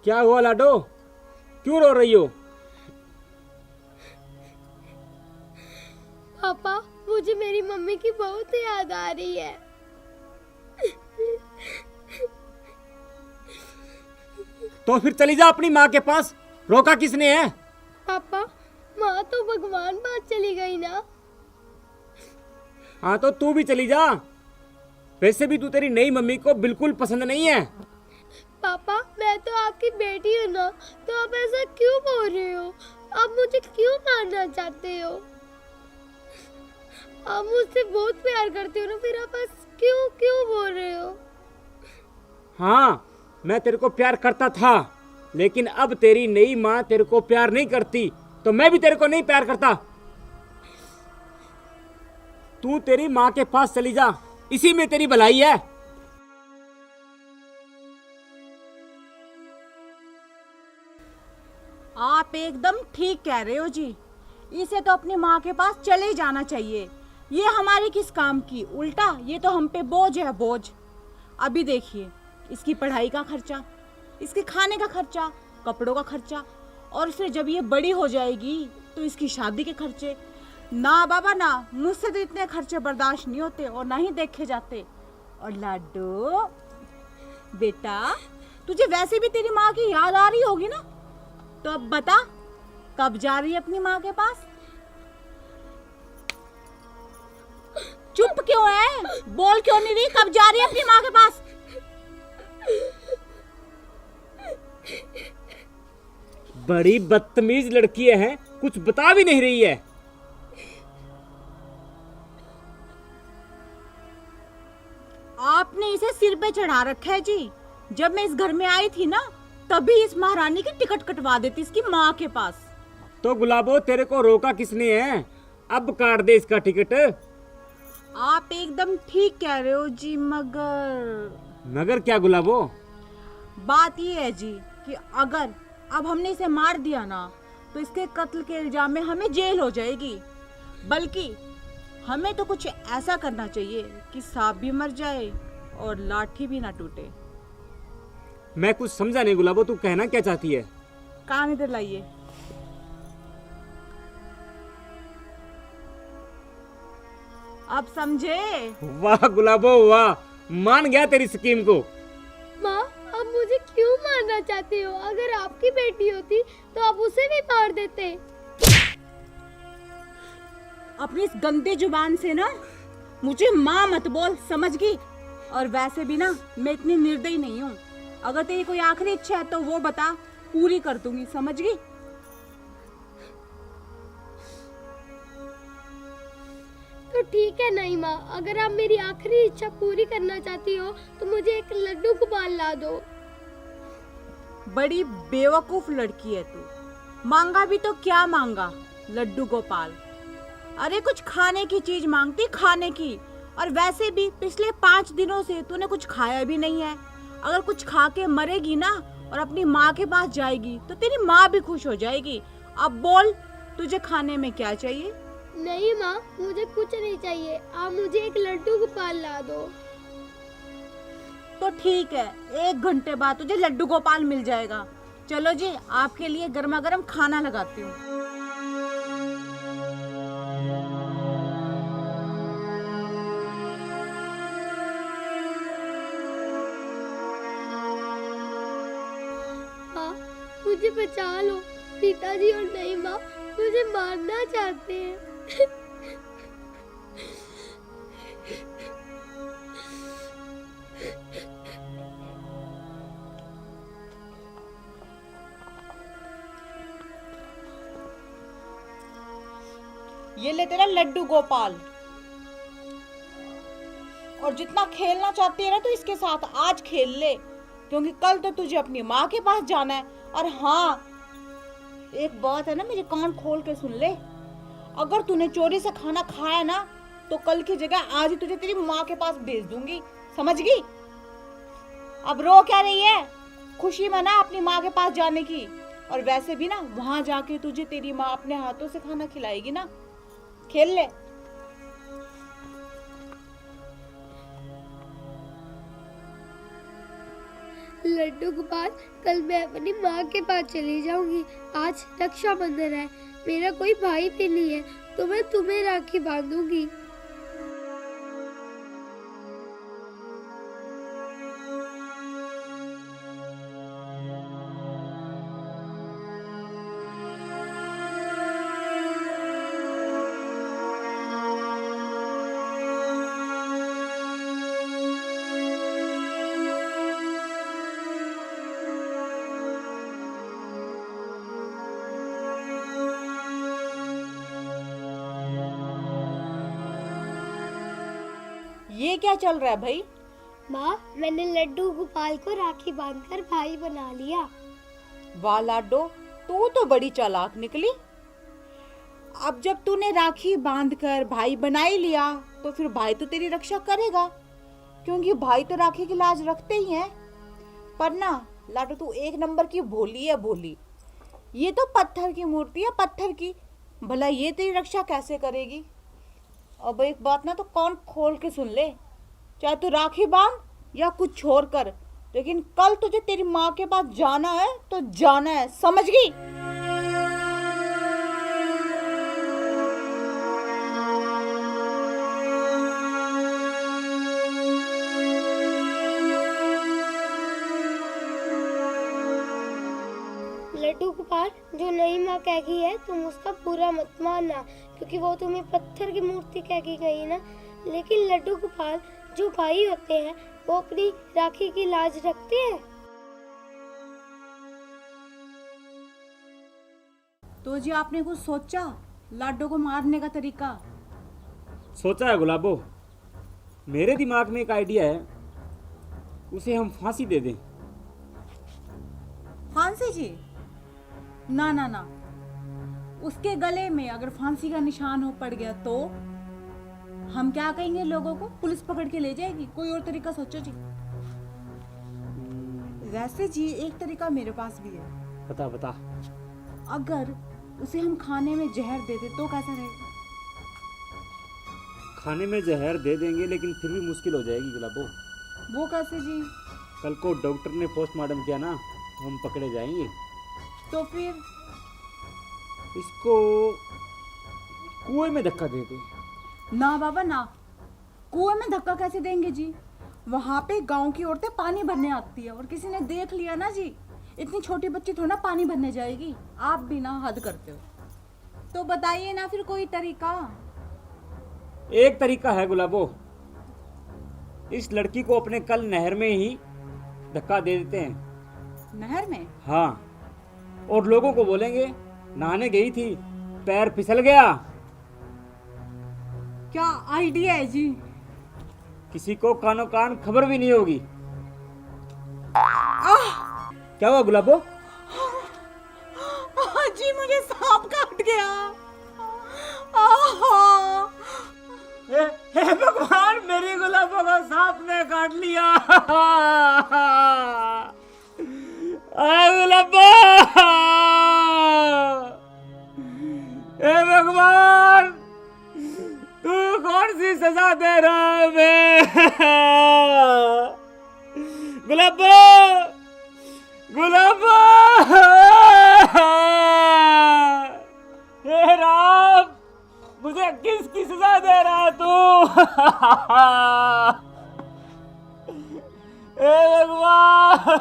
क्या हुआ लाडो, क्यों रो रही हो? पापा, मुझे मेरी मम्मी की बहुत याद आ रही है। तो फिर चली जा अपनी माँ के पास, रोका किसने है? पापा, माँ तो भगवान बात चली गई ना। हाँ तो तू भी चली जा। वैसे भी तू तेरी नई मम्मी को बिल्कुल पसंद नहीं है। पापा, मैं तो आपकी बेटी हूँ ना, तो आप ऐसा क्यों बोल रहे हो? आप मुझे क्यों मारना चाहते हो? आप मुझसे बहुत प्यार करते हो ना, फिर आप ऐसा क्यों क्यों बोल रहे हो? हाँ, मैं तेरे को प्यार करता था, लेकिन अब तेरी नई माँ तेरे को प्यार नहीं करती, तो मैं भी तेरे को नहीं प्यार करता। तू तेरी माँ के पास चली जा, इसी में तेरी भलाई है। आप एकदम ठीक कह रहे हो जी। इसे तो अपनी माँ के पास चले ही जाना चाहिए। ये हमारी किस काम की, उल्टा ये तो हम पे बोझ है, बोझ। अभी देखिए, इसकी पढ़ाई का खर्चा, इसके खाने का खर्चा, कपड़ों का खर्चा, और फिर जब ये बड़ी हो जाएगी तो इसकी शादी के खर्चे। ना बाबा ना, मुझसे तो इतने खर्चे बर्दाश्त नहीं होते और ना ही देखे जाते। और लाडो बेटा, तुझे वैसे भी तेरी माँ की याद आ रही होगी ना, तो अब बता, कब जा रही है अपनी माँ के पास? चुप क्यों है? बोल क्यों नहीं रही? कब जा रही है अपनी माँ के पास? बड़ी बदतमीज लड़की है, कुछ बता भी नहीं रही है। आपने इसे सिर पे चढ़ा रखा है जी। जब मैं इस घर में आई थी ना, तभी इस महारानी की टिकट कटवा देती इसकी माँ के पास। तो गुलाबो, तेरे को रोका किसने है? अब काट दे इसका टिकट। आप एकदम ठीक कह रहे हो जी, मगर क्या गुलाबो? बात ये है जी कि अगर अब हमने इसे मार दिया ना, तो इसके कत्ल के इल्जाम में हमें जेल हो जाएगी। बल्कि हमें तो कुछ ऐसा करना चाहिए कि सांप भी मर जाए और लाठी भी ना टूटे। मैं कुछ समझा नहीं गुलाबो, तू कहना क्या चाहती है? कान इधर लाइए। अब समझे? वाह गुलाबो वाह, मान गया तेरी स्कीम को। माँ, आप मुझे क्यों मारना चाहते हो? अगर आपकी बेटी होती तो आप उसे भी मार देते। अपनी इस गंदे जुबान से ना मुझे माँ मत बोल, समझ गई? और वैसे भी ना, मैं इतनी निर्दयी नहीं हूँ। अगर तेरी कोई आखिरी इच्छा है तो वो बता, पूरी कर दूंगी, समझ गई? तो ठीक है नहीं माँ, अगर आप मेरी आखिरी इच्छा पूरी करना चाहती हो तो मुझे एक लड्डू गोपाल ला दो। बड़ी बेवकूफ लड़की है तू। मांगा भी तो क्या मांगा, लड्डू गोपाल? अरे कुछ खाने की चीज मांगती, खाने की। और वैसे भी पिछले 5 दिनों से तूने कुछ खाया भी नहीं है। अगर कुछ खा के मरेगी ना और अपनी माँ के पास जाएगी तो तेरी माँ भी खुश हो जाएगी। अब बोल, तुझे खाने में क्या चाहिए? नहीं माँ, मुझे कुछ नहीं चाहिए, आप मुझे एक लड्डू गोपाल ला दो। तो ठीक है, 1 घंटे बाद तुझे लड्डू गोपाल मिल जाएगा। चलो जी, आपके लिए गर्मा गर्म खाना लगाती हूँ। माँ, मुझे बचा लो। पिताजी और नहीं माँ मुझे मारना चाहते हैं। ये ले तेरा लड्डू गोपाल। और जितना खेलना चाहती है ना, तो इसके साथ आज खेल ले, क्योंकि कल तो तुझे अपनी माँ के पास जाना है। और हाँ, एक बात है ना, मेरे कान खोल के सुन ले। अगर तूने चोरी से खाना खाया ना, तो कल की जगह आज ही तुझे तेरी माँ के पास भेज दूंगी, समझ गई? अब रो क्या रही है? खुशी मना अपनी माँ के पास जाने की। और वैसे भी ना, वहां जाके तुझे तेरी माँ अपने हाथों से खाना खिलाएगी ना। खेल ले। लड्डू गोपाल, कल मैं अपनी माँ के पास चली जाऊंगी। आज रक्षाबंधन है, मेरा कोई भाई भी नहीं है, तो मैं तुम्हें राखी बांधूंगी। ये क्या चल रहा है भाई? माँ, मैंने लड्डू गोपाल को राखी बांधकर भाई बना लिया। वाह लाडो, तू तो बड़ी चालाक निकली। अब जब तूने राखी बांधकर भाई बना ही लिया तो फिर भाई तो तेरी रक्षा करेगा, क्योंकि भाई तो राखी की लाज रखते ही हैं। पर ना लाडो, तू एक नंबर की भोली है, भोली। ये तो पत्थर की मूर्ति है, पत्थर की, भला ये तेरी रक्षा कैसे करेगी? अब एक बात ना तो कान खोल के सुन ले, चाहे तू राखी बांध या कुछ छोड़ कर, लेकिन कल तुझे तेरी माँ के पास जाना है तो जाना है, समझ गई? लड्डू गोपाल, जो नई माँ कहेगी है तुम उसका पूरा मत मानना, क्योंकि वो तुम्हें पत्थर की मूर्ति कहेगी गई ना। लेकिन लड्डू गोपाल, जो भाई होते हैं वो अपनी राखी की लाज रखते हैं। तो जी आपने कुछ सोचा लाडो को मारने का तरीका? सोचा है गुलाबो, मेरे दिमाग में एक आइडिया है, उसे हम फांसी दे दें। फांसी जी? ना ना ना, उसके गले में अगर फांसी का निशान हो पड़ गया तो हम क्या कहेंगे लोगों को? पुलिस पकड़ के ले जाएगी। कोई और तरीका सोचो जी। वैसे जी एक तरीका मेरे पास भी है। बता बता। अगर उसे हम खाने में जहर दे दे तो कैसा रहेगा? खाने में जहर दे देंगे लेकिन फिर भी मुश्किल हो जाएगी गुलाबो। वो कैसे जी? कल को डॉक्टर ने पोस्टमार्टम किया ना, हम पकड़े जाएंगे। तो फिर इसको कुएं में धक्का दे दे। ना बाबा ना, कुएं में धक्का कैसे देंगे जी? वहां पे गांव की औरतें पानी भरने आती है, और किसी ने देख लिया ना जी, इतनी छोटी बच्ची थोड़ा ना पानी भरने जाएगी। आप भी ना हद करते हो। तो बताइए ना फिर कोई तरीका। एक तरीका है गुलाबो, इस लड़की को अपने कल नहर में ही धक्का दे देते हैं। नहर में? हाँ, और लोगों को बोलेंगे नहाने गई थी, पैर फिसल गया। क्या आइडिया है जी? किसी को कानो कान खबर भी नहीं होगी। क्या हुआ गुलाबो? जी मुझे सांप काट गया। हे भगवान, मेरी गुलाबो को सांप ने काट लिया। गुलाबो, हे भगवान, तू कौन सी सजा दे रहा है हमें? गुलाबो, गुलाबो, हे राम, मुझे किसकी सजा दे रहा है तू? हे भगवान,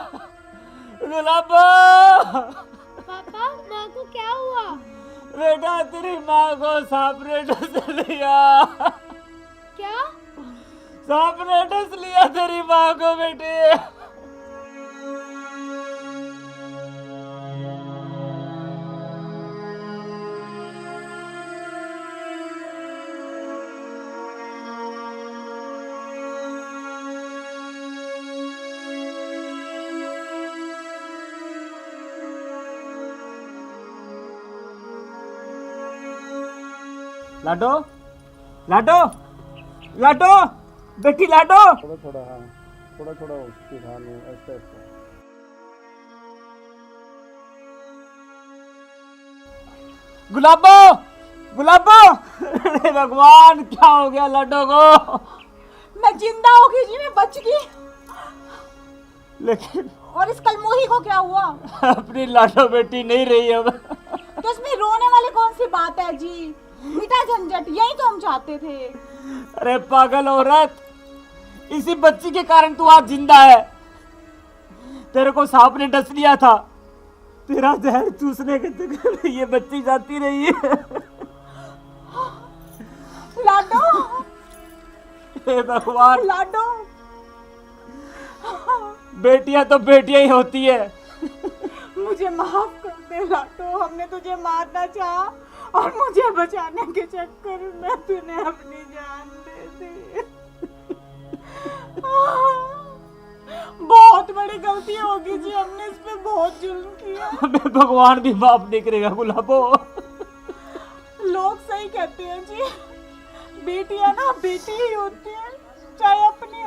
गुलाबो। पापा, माँ को क्या हुआ? बेटा, तेरी माँ को सांप ने डस लिया। क्या? सांप ने डस लिया तेरी माँ को बेटे। लाडो, लाडो, लाडो, बेटी लाडो। थोड़ा थोड़ा, हाँ, थोड़ा थोड़ा उसकी ध्यान में, ऐसा ऐसा। गुलाबो, गुलाबो। अरे भगवान, क्या हो गया लाडो को? मैं जिंदा हो गई जी, मैं बच गई। लेकिन और इस कलमोही को क्या हुआ? अपनी लाडो बेटी नहीं रही अब। तो इसमें रोने वाली कौन सी बात है जी? मिटा झंझट, यही तो हम चाहते थे। अरे पागल औरत, इसी बच्ची के कारण तू आज जिंदा है। तेरे को सांप ने डस लिया था, तेरा जहर चूसने के चक्कर में ये बच्ची जाती रही है। लाडो, हे भगवान, लाडो, बेटियां तो बेटियां ही होती है। मुझे माफ कर दे लाडो, हमने तुझे मारना चाहा और मुझे बचाने के चक्कर में तूने अपनी जान दे दी। बहुत बड़ी गलती होगी जी, हमने इस पे बहुत जुल्म किया। हमें भगवान भी माफ नहीं करेगा गुलाबो। लोग सही कहते हैं जी, बेटियां ना बेटी ही होती है, चाहे अपनी